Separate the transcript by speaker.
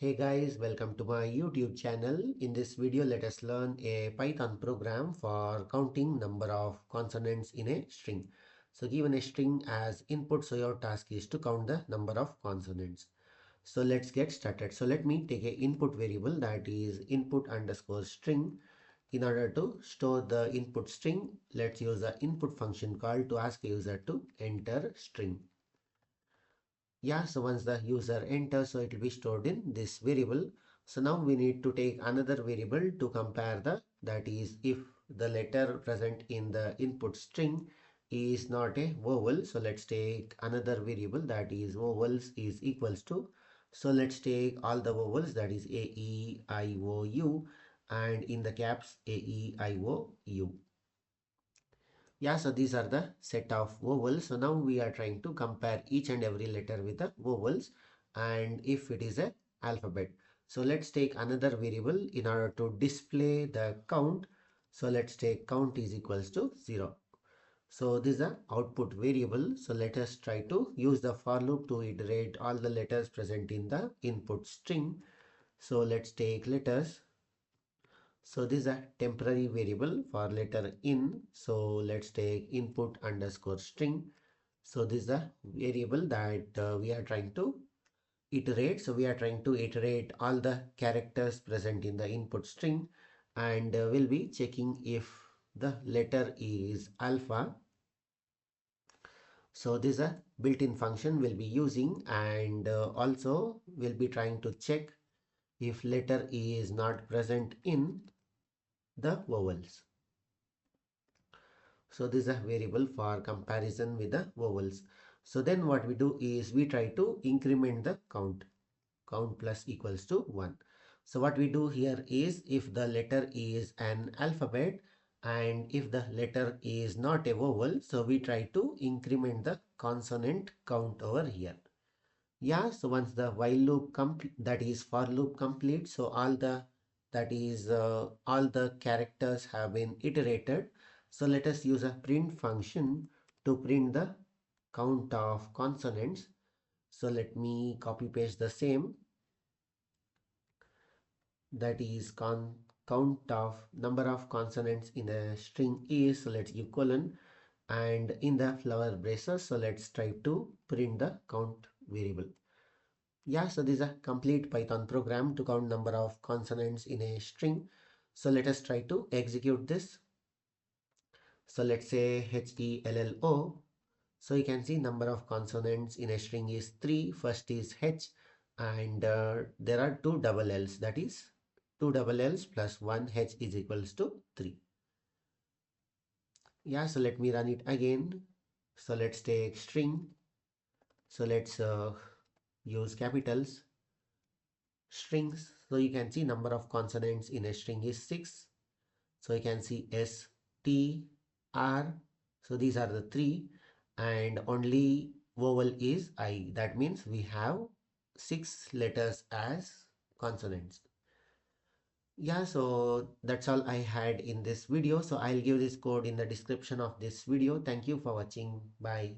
Speaker 1: Hey guys, welcome to my YouTube channel. In this video, let us learn a Python program for counting number of consonants in a string. So given a string as input, so your task is to count the number of consonants. So let's get started. So let me take a input variable, that is input underscore string. In order to store the input string, let's use the input function call to ask a user to enter string. Yeah, so once the user enters, so it will be stored in this variable. So now we need to take another variable to compare that is if the letter present in the input string is not a vowel. So let's take another variable, that is vowels is equals to. So let's take all the vowels, that is A, E, I, O, U, and in the caps A, E, I, O, U. Yeah, so these are the set of vowels. So now we are trying to compare each and every letter with the vowels and if it is a alphabet. So let's take another variable in order to display the count. So let's take count is equals to 0. So this is the output variable. So let us try to use the for loop to iterate all the letters present in the input string. So let's take letters. So this is a temporary variable for letter in. So let's take input underscore string. So this is a variable that we are trying to iterate. So we are trying to iterate all the characters present in the input string and we'll be checking if the letter is alpha. So this is a built-in function we'll be using and also we'll be trying to check if letter is not present in the vowels. So this is a variable for comparison with the vowels. So then what we do is we try to increment the count. Count plus equals to 1. So what we do here is if the letter is an alphabet and if the letter is not a vowel, so we try to increment the consonant count over here. Yeah, so once the while loop complete, that is for loop complete, so all the all the characters have been iterated. So let us use a print function to print the count of consonants. So let me copy paste the same, that is count of number of consonants in a string is, so let's give colon, and in the flower braces, so let's try to print the count variable. Yeah, so this is a complete Python program to count number of consonants in a string. So let us try to execute this. So let's say HELLO. So you can see number of consonants in a string is 3. First is H and there are two double L's, that is 2 double L's plus 1 H is equals to 3. Yeah, so let me run it again. So let's take string. So let's use capitals. Strings, so you can see number of consonants in a string is 6. So you can see S, T, R. So these are the 3 and only vowel is I. That means we have 6 letters as consonants. Yeah, so that's all I had in this video. So I'll give this code in the description of this video. Thank you for watching. Bye.